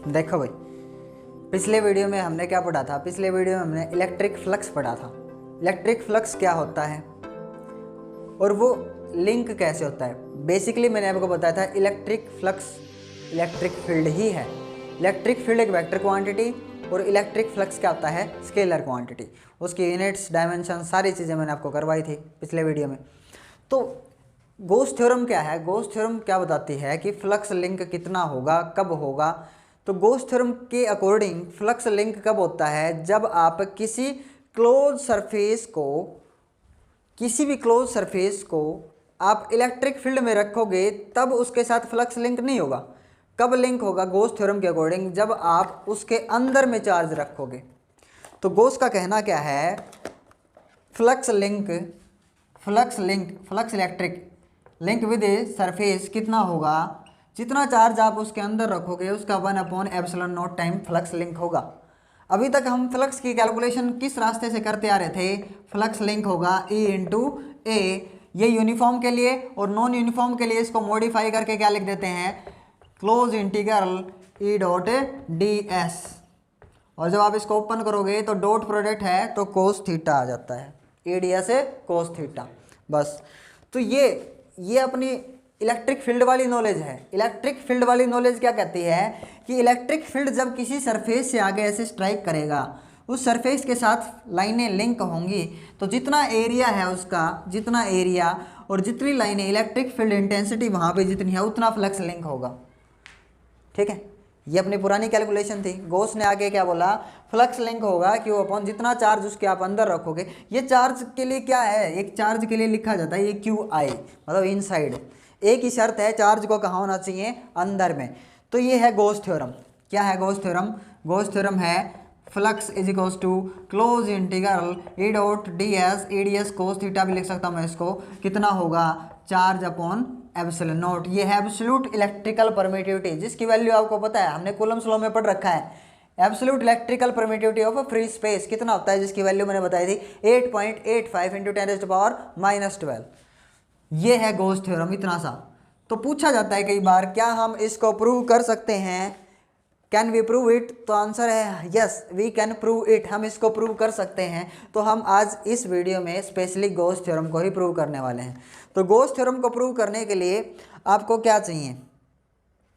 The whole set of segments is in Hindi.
देखो भाई, पिछले वीडियो में हमने क्या पढ़ा था? पिछले वीडियो में हमने इलेक्ट्रिक फ्लक्स पढ़ा था। इलेक्ट्रिक फ्लक्स क्या होता है और वो लिंक कैसे होता है। बेसिकली मैंने आपको बताया था इलेक्ट्रिक फ्लक्स इलेक्ट्रिक फील्ड ही है। इलेक्ट्रिक फील्ड एक वेक्टर क्वांटिटी और इलेक्ट्रिक फ्लक्स क्या होता है? Scalar quantity. उसकी यूनिट्स, डायमेंशन, सारी चीज़ें मैंने आपको करवाई थी पिछले वीडियो में। तो गॉस थ्योरम क्या है? गॉस थ्योरम क्या बताती है कि फ्लक्स लिंक कितना होगा, कब होगा। तो गॉस थ्योरम के अकॉर्डिंग फ्लक्स लिंक कब होता है? जब आप किसी भी क्लोज सरफेस को आप इलेक्ट्रिक फील्ड में रखोगे तब उसके साथ फ्लक्स लिंक नहीं होगा। कब लिंक होगा गॉस थ्योरम के अकॉर्डिंग? जब आप उसके अंदर में चार्ज रखोगे। तो गॉस का कहना क्या है? Flux electric link with a surface कितना होगा? जितना चार्ज आप उसके अंदर रखोगे उसका 1/ε0 टाइम फ्लक्स लिंक होगा। अभी तक हम फ्लक्स की कैलकुलेशन किस रास्ते से करते आ रहे थे? फ्लक्स लिंक होगा E/A। ये यूनिफॉर्म के लिए और नॉन यूनिफॉर्म के लिए इसको मॉडिफाई करके क्या लिख देते हैं? Close integral E.ds। और जब आप इसको ओपन करोगे तो डॉट प्रोडक्ट है तो कोस थीटा आ जाता है। एडिया से कोस थीटा। बस। तो ये अपनी इलेक्ट्रिक फील्ड वाली नॉलेज है। इलेक्ट्रिक फील्ड वाली नॉलेज क्या कहती है कि इलेक्ट्रिक फील्ड जब किसी सरफेस से आगे ऐसे स्ट्राइक करेगा, उस सरफेस के साथ लाइनें लिंक होंगी, तो जितना एरिया है उसका, जितना एरिया और जितनी लाइनें, इलेक्ट्रिक फील्ड इंटेंसिटी वहाँ पे जितनी है उतना फ्लक्स लिंक होगा। ठीक है, ये अपनी पुरानी कैलकुलेशन थी। गॉस ने आगे क्या बोला? फ्लक्स लिंक होगा क्यू अपॉन जितना चार्ज उसके आप अंदर रखोगे। ये चार्ज के लिए क्या है? एक चार्ज के लिए लिखा जाता है ये QI, मतलब इनसाइड। एक ही शर्त है, चार्ज को कहाँ होना चाहिए? अंदर में। तो ये है गॉस थ्योरम। क्या है गॉस थ्योरम? गॉस थ्योरम है flux is equals to close integral E.ds। ADS cos theta भी लिख सकता हूँ मैं इसको। कितना होगा? Charge upon epsilon. ये है एब्सोल्यूट इलेक्ट्रिकल परमिटिविटी, जिसकी वैल्यू आपको पता है, हमने कूलम्स लॉ में पढ़ रखा है। Absolute electrical permittivity of a free space कितना होता है? जिसकी वैल्यू मैंने बताई थी 8.85 × 10⁻⁻12। ये है गॉस थ्योरम, इतना सा। तो पूछा जाता है कई बार, क्या हम इसको प्रूव कर सकते हैं? Can we prove it? तो आंसर है yes, we can prove it. हम इसको प्रूव कर सकते हैं। तो हम आज इस वीडियो में स्पेशली गॉस थ्योरम को ही प्रूव करने वाले हैं। तो गॉस थ्योरम को प्रूव करने के लिए आपको क्या चाहिए?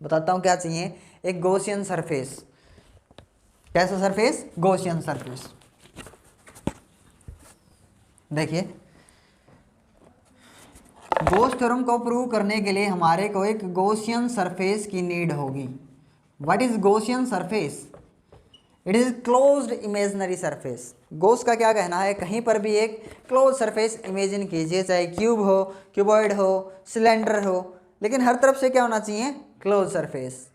बताता हूँ क्या चाहिए। एक गॉसियन सरफेस। कैसा सरफेस? Gaussian surface. देखिए, गॉस थ्योरम को प्रूव करने के लिए हमारे को एक गॉसियन सरफेस की नीड होगी। What is Gaussian surface? It is closed imaginary surface. Gauss का क्या कहना है? कहीं पर भी एक क्लोज सरफेस इमेजिन कीजिए, चाहे क्यूब हो, क्यूबॉइड हो, सिलेंडर हो, लेकिन हर तरफ से क्या होना चाहिए? Close surface.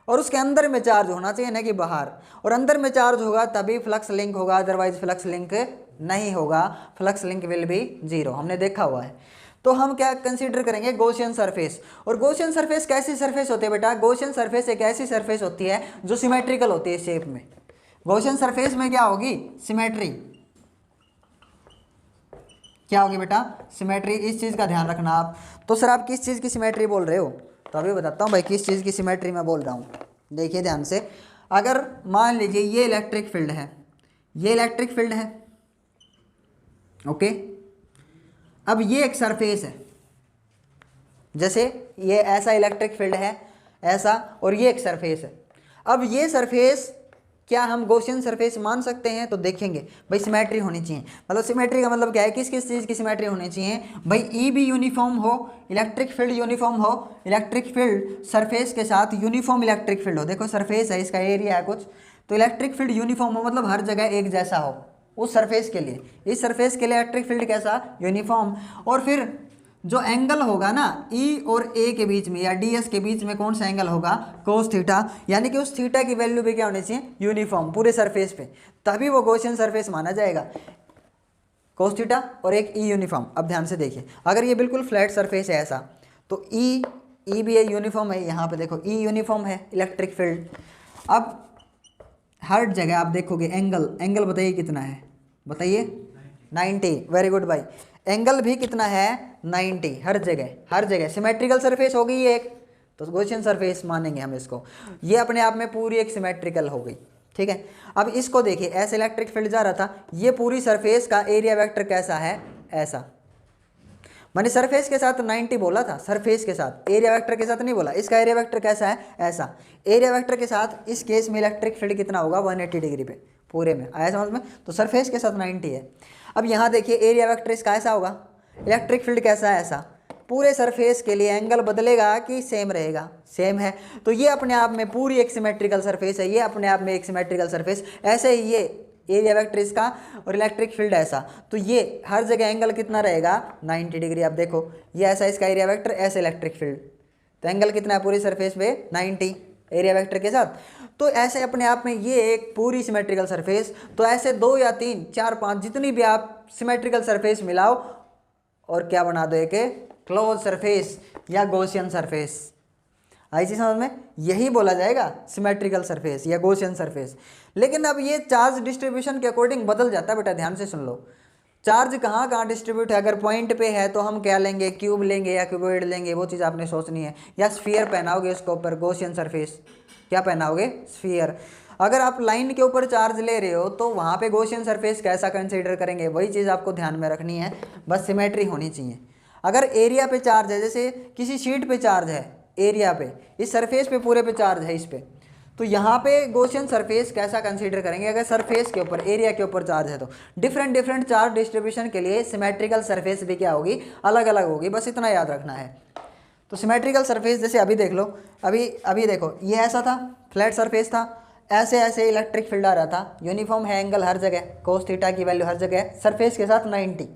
और उसके अंदर में चार्ज होना चाहिए, ना कि बाहर। और अंदर में चार्ज होगा तभी फ्लक्स लिंक होगा, अदरवाइज फ्लक्स लिंक नहीं होगा। Flux link will be zero, हमने देखा हुआ है। तो हम क्या कंसीडर करेंगे? Gaussian surface. और गॉसियन सरफेस कैसी सरफेस होती है बेटा? गॉसियन सरफेस एक ऐसी सरफेस होती है जो सिमेट्रिकल होती है शेप में। गॉसियन सरफेस में क्या होगी? सिमेट्री। क्या होगी बेटा? सिमेट्री। इस चीज़ का ध्यान रखना आप। तो सर आप किस चीज़ की सिमेट्री बोल रहे हो? तो अभी बताता हूँ भाई किस चीज़ की सिमेट्री मैं बोल रहा हूँ। देखिए ध्यान से। अगर मान लीजिए ये इलेक्ट्रिक फील्ड है, ये इलेक्ट्रिक फील्ड है, ओके। अब ये एक सरफेस है, जैसे ये ऐसा इलेक्ट्रिक फील्ड है ऐसा, और ये एक सरफेस है। अब ये सरफेस क्या हम गॉसियन सरफेस मान सकते हैं? तो देखेंगे भाई सिमेट्री होनी चाहिए। मतलब सिमेट्री का मतलब क्या है? किस किस चीज़ की सिमेट्री होनी चाहिए भाई? ई भी यूनिफॉर्म हो, इलेक्ट्रिक फील्ड यूनिफॉर्म हो, इलेक्ट्रिक फील्ड सरफेस के साथ यूनिफॉर्म इलेक्ट्रिक फील्ड हो। देखो सरफेस है, इसका एरिया है कुछ, तो इलेक्ट्रिक फील्ड यूनिफॉर्म हो, मतलब हर जगह एक जैसा हो उस सरफेस के लिए। इस सरफेस के लिए इलेक्ट्रिक फील्ड कैसा? यूनिफॉर्म। और फिर जो एंगल होगा ना E और A के बीच में या DS के बीच में, कौन सा एंगल होगा? Cos theta. यानी कि उस थीटा की वैल्यू भी क्या होनी चाहिए? यूनिफॉर्म पूरे सरफेस पे, तभी वो गॉसियन सरफेस माना जाएगा। कोस थीटा और एक E यूनिफॉर्म। अब ध्यान से देखिए, अगर ये बिल्कुल फ्लैट सरफेस है ऐसा, तो E भी यूनिफॉर्म है। यहाँ पे देखो E यूनिफॉर्म है इलेक्ट्रिक फील्ड। अब हर जगह आप देखोगे एंगल बताइए कितना है? बताइए 90। वेरी गुड भाई। एंगल भी कितना है? 90। हर जगह सिमेट्रिकल सरफेस होगी ये एक, तो गॉसियन सरफेस मानेंगे हम इसको। ये अपने आप में पूरी एक सिमेट्रिकल हो गई, ठीक है। अब इसको देखिए, ऐसे इलेक्ट्रिक फील्ड जा रहा था, ये पूरी सरफेस का एरिया वेक्टर कैसा है, ऐसा। मैंने सरफेस के साथ 90 बोला था, सरफेस के साथ, एरिया वेक्टर के साथ नहीं बोला। इसका एरिया वेक्टर कैसा है, ऐसा। एरिया वेक्टर के साथ इस केस में इलेक्ट्रिक फील्ड कितना होगा, 180 डिग्री पे पूरे में, आया समझ में। तो सरफेस के साथ 90 है। अब यहाँ देखिए एरिया वेक्टर इसका ऐसा होगा, इलेक्ट्रिक फील्ड कैसा है, ऐसा। पूरे सरफेस के लिए एंगल बदलेगा कि सेम रहेगा, सेम है। तो ये अपने आप में पूरी एक सिमेट्रिकल सरफेस है, ये अपने आप में एक सिमेट्रिकल सरफेस। ऐसे ही ये एरिया वेक्टर इसका और इलेक्ट्रिक फील्ड ऐसा, तो ये हर जगह एंगल कितना रहेगा, 90 डिग्री। आप देखो ये ऐसा इसका एरिया वेक्टर, ऐसे इलेक्ट्रिक फील्ड, तो एंगल कितना है पूरी सरफेस पे, 90 एरिया वेक्टर के साथ। तो ऐसे अपने आप में ये एक पूरी सिमेट्रिकल सरफेस। तो ऐसे 2 या 3 4 5 जितनी भी आप सिमेट्रिकल सरफेस मिलाओ और क्या बना दो, एक क्लोज सरफेस या गॉसियन सरफेस। आई चीज समझ में, यही बोला जाएगा सिमेट्रिकल सरफेस या गॉसियन सरफेस। लेकिन अब ये चार्ज डिस्ट्रीब्यूशन के अकॉर्डिंग बदल जाता है बेटा, ध्यान से सुन लो। चार्ज कहाँ कहाँ डिस्ट्रीब्यूट है, अगर पॉइंट पे है तो हम क्या लेंगे, क्यूब लेंगे या क्यूबॉइड लेंगे, वो चीज़ आपने सोचनी है। या स्फीयर पहनाओगे उसके ऊपर, गॉसियन सरफेस क्या पहनाओगे, स्फीयर। अगर आप लाइन के ऊपर चार्ज ले रहे हो तो वहाँ पे गॉसियन सरफेस कैसा कंसीडर करेंगे, वही चीज़ आपको ध्यान में रखनी है, बस सिमेट्री होनी चाहिए। अगर एरिया पे चार्ज है, जैसे किसी शीट पे चार्ज है, एरिया पे, इस सरफेस पे पूरे पे चार्ज है इस पे, तो यहाँ पे गॉसियन सरफेस कैसा कंसीडर करेंगे, अगर सरफेस के ऊपर, एरिया के ऊपर चार्ज है तो। डिफरेंट डिफरेंट चार्ज डिस्ट्रीब्यूशन के लिए सिमेट्रिकल सरफेस भी क्या होगी, अलग अलग होगी, बस इतना याद रखना है। तो सिमेट्रिकल सरफेस जैसे अभी देख लो, अभी देखो ये ऐसा था, फ्लैट सरफेस था, ऐसे ऐसे इलेक्ट्रिक फील्ड आ रहा था, यूनिफॉर्म है एंगल हर जगह, कोस थीटा की वैल्यू हर जगह, सरफेस के साथ 90,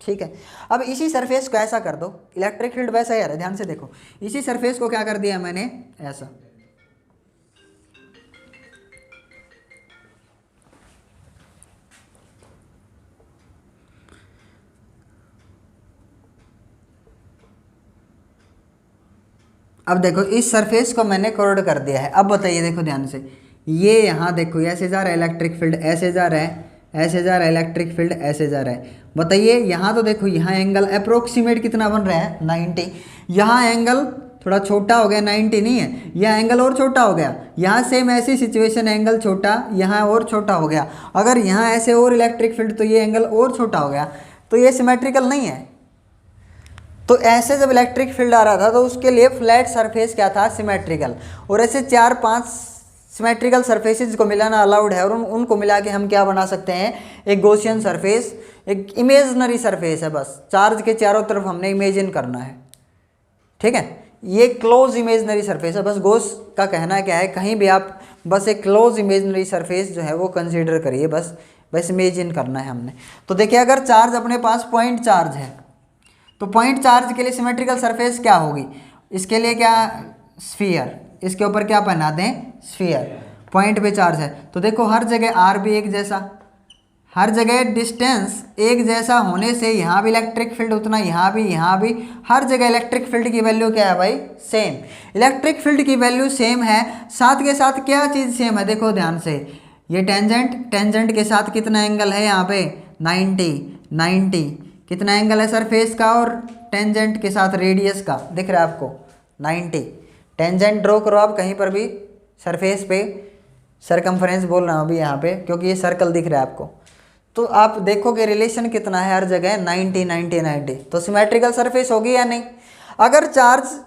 ठीक है। अब इसी सरफेस को ऐसा कर दो, इलेक्ट्रिक फील्ड वैसा ही आ रहा है, ध्यान से देखो। इसी सरफेस को क्या कर दिया मैंने, ऐसा। अब देखो इस सरफेस को मैंने कर्व्ड कर दिया है। अब बताइए, देखो ध्यान से, ये यहाँ देखो ऐसे जा रहा है इलेक्ट्रिक फील्ड, ऐसे जा रहा है, ऐसे जा रहा है इलेक्ट्रिक फील्ड, ऐसे जा रहा है। बताइए यहाँ तो देखो, यहाँ एंगल अप्रोक्सीमेट कितना बन रहा है, 90। यहाँ एंगल थोड़ा छोटा हो गया, 90 नहीं है, यह एंगल और छोटा हो गया। यहाँ सेम ऐसी सिचुएशन, एंगल छोटा, यहाँ और छोटा हो गया। अगर यहाँ ऐसे और इलेक्ट्रिक फील्ड तो ये एंगल और छोटा हो गया, तो ये सिमेट्रिकल नहीं है। तो ऐसे जब इलेक्ट्रिक फील्ड आ रहा था तो उसके लिए फ्लैट सरफेस क्या था, सिमेट्रिकल। और ऐसे 4-5 सिमेट्रिकल सरफेसेस को मिलाना अलाउड है, और उनको मिला के हम क्या बना सकते हैं, एक गॉसियन सरफेस, एक इमेजनरी सरफेस है, बस चार्ज के चारों तरफ हमने इमेजिन करना है, ठीक है। ये क्लोज इमेजनरी सरफेस है, बस गॉस का कहना क्या है, कहीं भी आप बस एक क्लोज इमेजनरी सरफेस जो है वो कंसीडर करिए, बस इमेजिन करना है हमने। तो देखिए अगर चार्ज अपने पास पॉइंट चार्ज है, तो पॉइंट चार्ज के लिए सिमेट्रिकल सरफेस क्या होगी, इसके लिए क्या, स्फीयर, इसके ऊपर क्या पहना दें, स्फीयर। पॉइंट पे चार्ज है तो देखो हर जगह आर भी एक जैसा, हर जगह डिस्टेंस एक जैसा होने से यहाँ भी इलेक्ट्रिक फील्ड उतना, यहाँ भी, हर जगह इलेक्ट्रिक फील्ड की वैल्यू क्या है भाई, सेम। इलेक्ट्रिक फील्ड की वैल्यू सेम है, साथ के साथ क्या चीज़ सेम है, देखो ध्यान से, ये टेंजेंट के साथ कितना एंगल है यहाँ पे, 90। कितना एंगल है सरफेस का और टेंजेंट के साथ रेडियस का, दिख रहा है आपको, 90। टेंजेंट ड्रॉ करो आप कहीं पर भी सरफेस पे, सरकमफ्रेंस बोल रहा हूँ अभी यहाँ पे, क्योंकि ये सर्कल दिख रहा है आपको। तो आप देखोगे रिलेशन कितना है हर जगह, 90। तो सिमेट्रिकल सरफेस होगी या नहीं। अगर चार्ज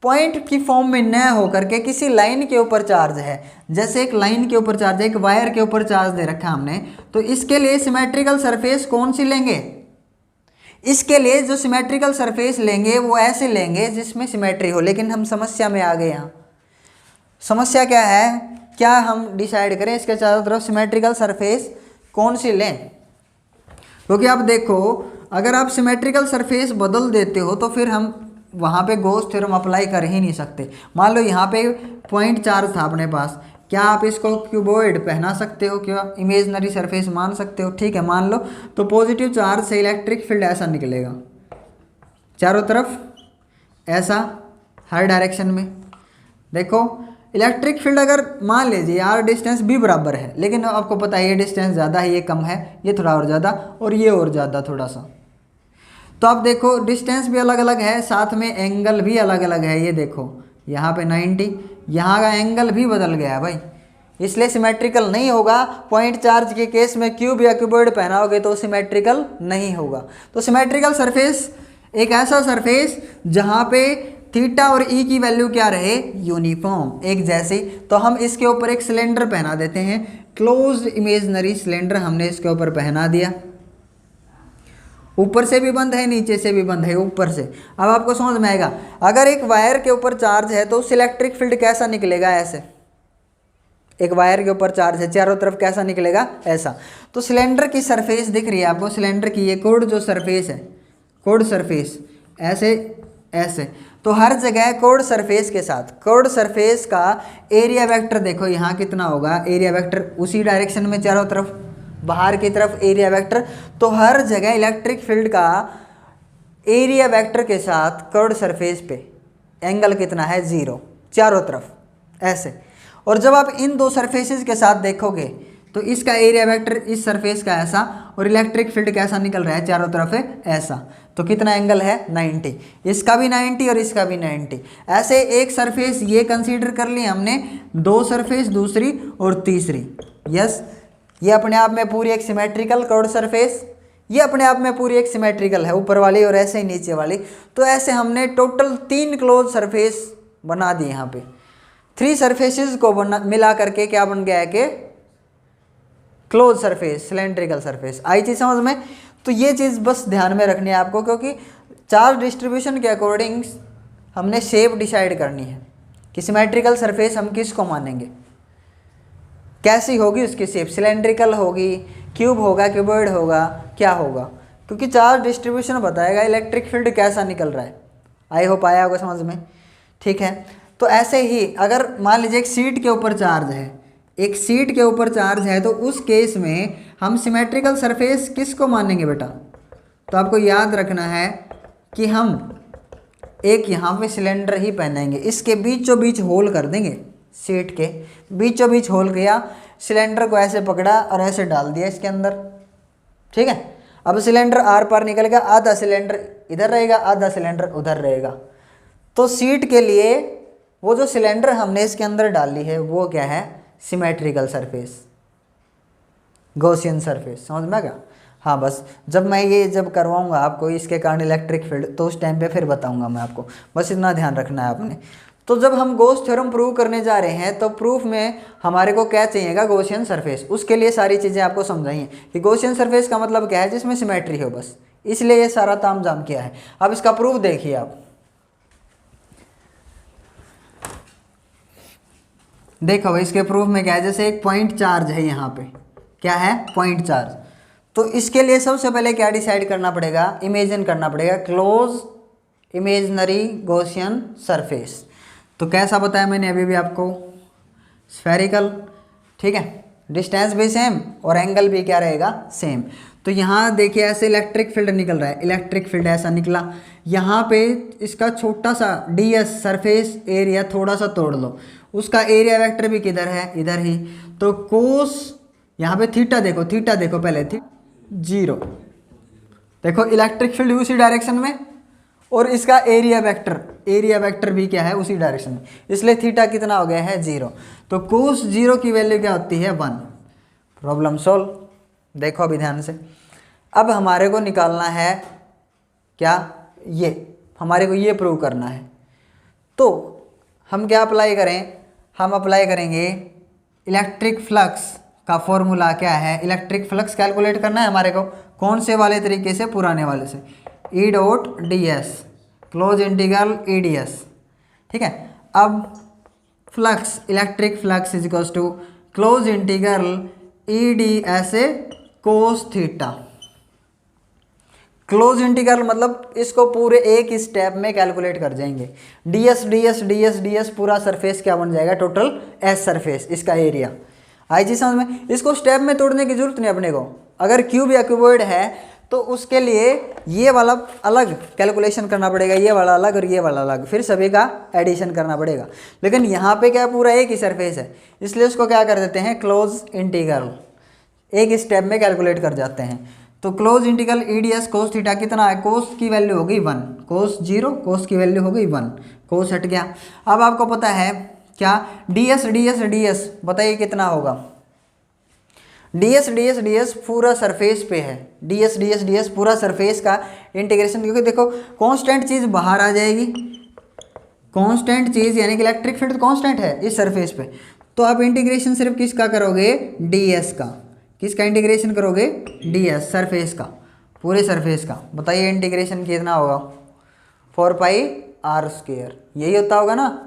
पॉइंट की फॉर्म में न होकर के किसी लाइन के ऊपर चार्ज है, जैसे एक लाइन के ऊपर चार्ज है, एक वायर के ऊपर चार्ज दे रखा है हमने, तो इसके लिए सिमेट्रिकल सरफेस कौन सी लेंगे, इसके लिए जो सिमेट्रिकल सरफेस लेंगे वो ऐसे लेंगे जिसमें सिमेट्री हो। लेकिन हम समस्या में आ गए, यहाँ समस्या क्या है, क्या हम डिसाइड करें इसके चारों तरफ सिमेट्रिकल सरफेस कौन सी लें। क्योंकि आप देखो अगर आप सिमेट्रिकल सरफेस बदल देते हो तो फिर हम वहाँ पे गॉस थ्योरम अप्लाई कर ही नहीं सकते। मान लो यहाँ पे पॉइंट चार्ज था अपने पास, क्या आप इसको क्यूबॉइड पहना सकते हो, क्या इमेजनरी सरफेस मान सकते हो, ठीक है मान लो। तो पॉजिटिव चार्ज से इलेक्ट्रिक फील्ड ऐसा निकलेगा चारों तरफ, ऐसा हर डायरेक्शन में। देखो इलेक्ट्रिक फील्ड अगर मान लीजिए यार डिस्टेंस भी बराबर है, लेकिन आपको पता है ये डिस्टेंस ज़्यादा है, ये कम है, ये थोड़ा और ज़्यादा और ये और ज़्यादा थोड़ा सा, तो आप देखो डिस्टेंस भी अलग अलग है, साथ में एंगल भी अलग अलग है। ये देखो यहाँ पे 90, यहाँ का एंगल भी बदल गया है भाई, इसलिए सिमेट्रिकल नहीं होगा। पॉइंट चार्ज के केस में क्यूब या क्यूबॉइड पहनाओगे तो सिमेट्रिकल नहीं होगा। तो सिमेट्रिकल सरफेस एक ऐसा सरफेस जहाँ पे थीटा और ई की वैल्यू क्या रहे, यूनिफॉर्म, एक जैसी। तो हम इसके ऊपर एक सिलेंडर पहना देते हैं, क्लोज इमेजनरी सिलेंडर हमने इसके ऊपर पहना दिया। ऊपर से भी बंद है, नीचे से भी बंद है, ऊपर से। अब आपको समझ में आएगा, अगर एक वायर के ऊपर चार्ज है तो उस इलेक्ट्रिक फील्ड कैसा निकलेगा, ऐसे। एक वायर के ऊपर चार्ज है, चारों तरफ कैसा निकलेगा, ऐसा। तो सिलेंडर की सरफेस दिख रही है आपको, सिलेंडर की ये कोड जो सरफेस है, कोड सरफेस ऐसे ऐसे। तो हर जगह कोड सरफेस के साथ, कोड सरफेस का एरिया वेक्टर देखो यहाँ कितना होगा, एरिया वेक्टर उसी डायरेक्शन में चारों तरफ, बाहर की तरफ एरिया वेक्टर। तो हर जगह इलेक्ट्रिक फील्ड का एरिया वेक्टर के साथ कर्व्ड सरफेस पे एंगल कितना है, 0, चारों तरफ ऐसे। और जब आप इन दो सरफेसेस के साथ देखोगे तो इसका एरिया वेक्टर इस सरफेस का ऐसा और इलेक्ट्रिक फील्ड कैसा निकल रहा है, चारों तरफ है ऐसा। तो कितना एंगल है, 90, इसका भी 90 और इसका भी 90। ऐसे एक सरफेस ये कंसीडर कर ली हमने, दो सरफेस दूसरी और तीसरी। यस, ये अपने आप में पूरी एक सिमेट्रिकल कर्व्ड सरफेस, ये अपने आप में पूरी एक सिमेट्रिकल है, ऊपर वाली और ऐसे ही नीचे वाली। तो ऐसे हमने टोटल 3 क्लोज सरफेस बना दी। यहाँ पे 3 सरफेसेस को मिला करके क्या बन गया है कि क्लोज सरफेस, सिलेंड्रिकल सरफेस। आई चीज़ समझ में? तो ये चीज़ बस ध्यान में रखनी है आपको, क्योंकि चार्ज डिस्ट्रीब्यूशन के अकॉर्डिंग हमने शेप डिसाइड करनी है कि सिमेट्रिकल सरफेस हम किसको मानेंगे, कैसी होगी उसकी शेप, सिलेंड्रिकल होगी, क्यूब होगा, क्यूबॉइड होगा, क्या होगा, क्योंकि चार्ज डिस्ट्रीब्यूशन बताएगा इलेक्ट्रिक फील्ड कैसा निकल रहा है। आई होप आया होगा समझ में, ठीक है। तो ऐसे ही अगर मान लीजिए एक सीट के ऊपर चार्ज है, एक सीट के ऊपर चार्ज है, तो उस केस में हम सिमेट्रिकल सरफेस किसको मानेंगे बेटा? तो आपको याद रखना है कि हम एक यहाँ पे सिलेंडर ही पहनेंगे, इसके बीचों बीच होल कर देंगे, सीट के बीचों बीच होल किया, सिलेंडर को ऐसे पकड़ा और ऐसे डाल दिया इसके अंदर, ठीक है। अब सिलेंडर आर पार निकल गया, आधा सिलेंडर इधर रहेगा, आधा सिलेंडर उधर रहेगा। तो सीट के लिए वो जो सिलेंडर हमने इसके अंदर डाली है वो क्या है, सिमेट्रिकल सरफेस, गॉसियन सरफेस। समझ में आ गया? हाँ, बस जब मैं ये जब करवाऊंगा आपको इसके कारण इलेक्ट्रिक फील्ड, तो उस टाइम पे फिर बताऊंगा मैं आपको, बस इतना ध्यान रखना है आपने। तो जब हम गॉस थ्योरम प्रूव करने जा रहे हैं तो प्रूफ में हमारे को क्या चाहिएगा, गॉसियन सरफेस। उसके लिए सारी चीज़ें आपको समझाई हैं कि गॉसियन सरफेस का मतलब क्या है, जिसमें सिमेट्री हो, बस इसलिए ये सारा तामझाम किया है। अब इसका प्रूफ देखिए आप, देखो इसके प्रूफ में क्या है, जैसे एक पॉइंट चार्ज है यहाँ पे, क्या है, पॉइंट चार्ज। तो इसके लिए सबसे पहले क्या डिसाइड करना पड़ेगा, इमेजिन करना पड़ेगा क्लोज इमेजनरी गॉसियन सरफेस। तो कैसा बताया मैंने अभी भी आपको, स्फेरिकल, ठीक है, डिस्टेंस भी सेम और एंगल भी क्या रहेगा, सेम। तो यहाँ देखिए ऐसे इलेक्ट्रिक फील्ड निकल रहा है, इलेक्ट्रिक फील्ड ऐसा निकला, यहाँ पे इसका छोटा सा ds सरफेस एरिया थोड़ा सा तोड़ लो, उसका एरिया वेक्टर भी किधर है, इधर ही। तो कोस यहाँ पे थीटा देखो, थीटा देखो पहले, 0, देखो इलेक्ट्रिक फील्ड उसी डायरेक्शन में और इसका एरिया वेक्टर भी क्या है, उसी डायरेक्शन में, इसलिए थीटा कितना हो गया है, 0। तो कोस 0 की वैल्यू क्या होती है, 1। Problem solve. देखो अभी ध्यान से, अब हमारे को निकालना है क्या, ये हमारे को ये प्रूव करना है। तो हम क्या अप्लाई करें, हम अप्लाई करेंगे इलेक्ट्रिक फ्लक्स का फॉर्मूला क्या है, इलेक्ट्रिक फ्लक्स कैलकुलेट करना है हमारे को, कौन से वाले तरीके से, पुराने वाले से, E dot D S, close integral E D S, ठीक है। अब flux, electric flux is equals to close integral E D S A cos theta. Close integral मतलब इसको पूरे एक स्टेप में कैलकुलेट कर जाएंगे, ds ds ds ds पूरा सरफेस क्या बन जाएगा, टोटल एस सरफेस, इसका एरिया। आई जी समझ में? इसको स्टेप में तोड़ने की जरूरत नहीं अपने को। अगर क्यूब या क्यूबॉइड है तो उसके लिए ये वाला अलग कैलकुलेशन करना पड़ेगा, ये वाला अलग और ये वाला अलग, फिर सभी का एडिशन करना पड़ेगा। लेकिन यहाँ पे क्या पूरा एक ही सरफेस है, इसलिए उसको क्या कर देते हैं, क्लोज इंटीग्रल, एक स्टेप में कैलकुलेट कर जाते हैं। तो close integral EDS cos theta कितना है, कोस की वैल्यू हो गई 1, कोस 0, कोस की वैल्यू हो गई 1, कोस हट गया। अब आपको पता है क्या, डीएस डीएस डीएस बताइए कितना होगा। डीएस डीएस डीएस पूरा सरफेस पे है, डीएस डीएस डीएस पूरा सरफेस का इंटीग्रेशन, क्योंकि देखो कांस्टेंट चीज़ बाहर आ जाएगी, कांस्टेंट चीज़ यानी कि इलेक्ट्रिक फील्ड कांस्टेंट है इस सरफेस पे, तो आप इंटीग्रेशन सिर्फ किसका करोगे, डीएस का। किसका इंटीग्रेशन करोगे, डीएस, सरफेस का, पूरे सरफेस का। बताइए इंटीग्रेशन कितना होगा, 4πr², यही होता होगा ना।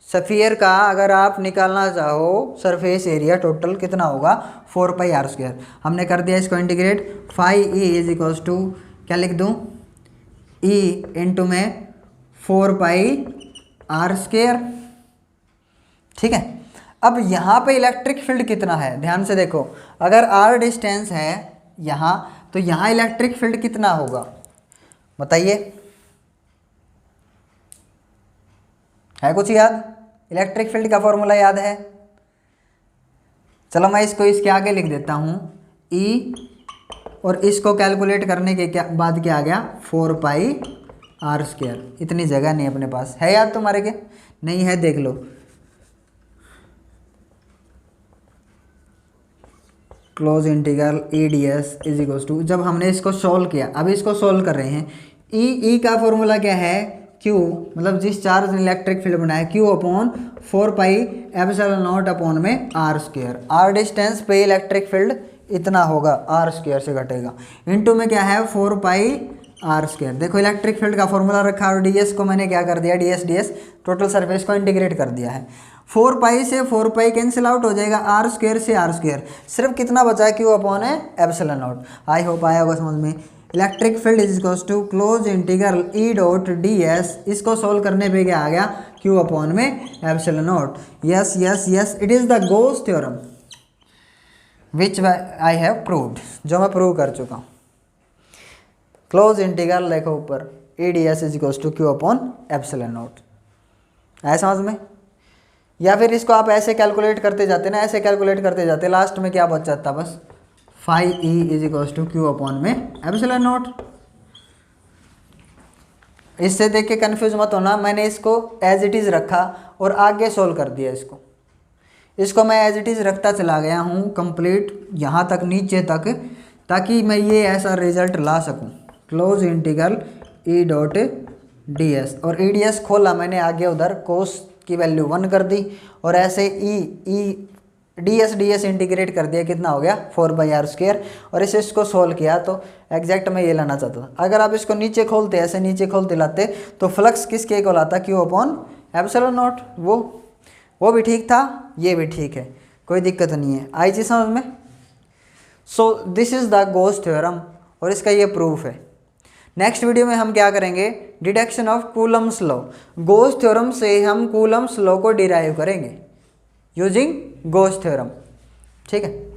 सफियर का अगर आप निकालना चाहो सरफेस एरिया टोटल कितना होगा, 4πr²। हमने कर दिया इसको integrate, φe is equals to क्या लिख दूँ, e इंटू में 4πr²। ठीक है। अब यहाँ पे इलेक्ट्रिक फील्ड कितना है, ध्यान से देखो, अगर r डिस्टेंस है यहाँ, तो यहाँ इलेक्ट्रिक फील्ड कितना होगा बताइए, है कुछ याद, इलेक्ट्रिक फील्ड का फॉर्मूला याद है। चलो मैं इसको इसके आगे लिख देता हूँ, E, और इसको कैलकुलेट करने के बाद क्या आ गया, 4πr²। इतनी जगह नहीं अपने पास, है याद तुम्हारे के, नहीं है देख लो। Close integral E D S is equals to, जब हमने इसको सॉल्व किया, अब इसको सॉल्व कर रहे हैं, ई का फॉर्मूला क्या है, क्यू, मतलब जिस चार्ज ने इलेक्ट्रिक फील्ड बनाया, क्यू अपॉन 4πε0 अपॉन में r²। आर डिस्टेंस पे इलेक्ट्रिक फील्ड इतना होगा, r² से घटेगा, इनटू में क्या है 4πr²। देखो इलेक्ट्रिक फील्ड का फॉर्मूला रखा और ds को मैंने क्या कर दिया, ds टोटल सरफेस को इंटीग्रेट कर दिया है। 4π से 4π कैंसिल आउट हो जाएगा, r² से r², सिर्फ कितना बचा है, क्यू अपॉन है ε0। आई होप आया होगा समझ में। Electric field is equals to close integral E dot D S, इसको सोल्व करने पे क्या आ गया, क्यू अपॉन में ε0। Yes yes yes, it is the Gauss theorem which I have proved, जो मैं प्रूव कर चुका हूँ। क्लोज इंटीग्रल देखो ऊपर, E D S is equals to Q upon ε0, आया समझ में। या फिर इसको आप ऐसे कैलकुलेट करते जाते ना, ऐसे कैलकुलेट करते जाते, लास्ट में क्या बच जाता, बस φe is equals to Q upon में ε0। इससे देख के कन्फ्यूज मत होना, मैंने इसको एज इट इज़ रखा और आगे सोल्व कर दिया। इसको मैं एज इट इज़ रखता चला गया हूँ कंप्लीट यहाँ तक, नीचे तक, ताकि मैं ये ऐसा रिजल्ट ला सकूँ। Close integral E dot D S, और ई डी एस खोला मैंने, आगे उधर कोस की वैल्यू 1 कर दी, और ऐसे ई डी एस इंटीग्रेट कर दिया, कितना हो गया 4πr²। और इसे इसको सोल्व किया तो एग्जैक्ट मैं ये लाना चाहता था। अगर आप इसको नीचे खोलते, ऐसे नीचे खोलते लाते, तो फ्लक्स किसके को लाता, क्यू अपॉन ε0। वो भी ठीक था, ये भी ठीक है, कोई दिक्कत नहीं है। आई चीज़ समझ में। So this is the Gauss theorem, और इसका ये प्रूफ है। नेक्स्ट वीडियो में हम क्या करेंगे, deduction of Coulomb's law. Goes theorem से हम कूलम्स लॉ को डिराइव करेंगे यूजिंग गोस थ्योरम। ठीक है।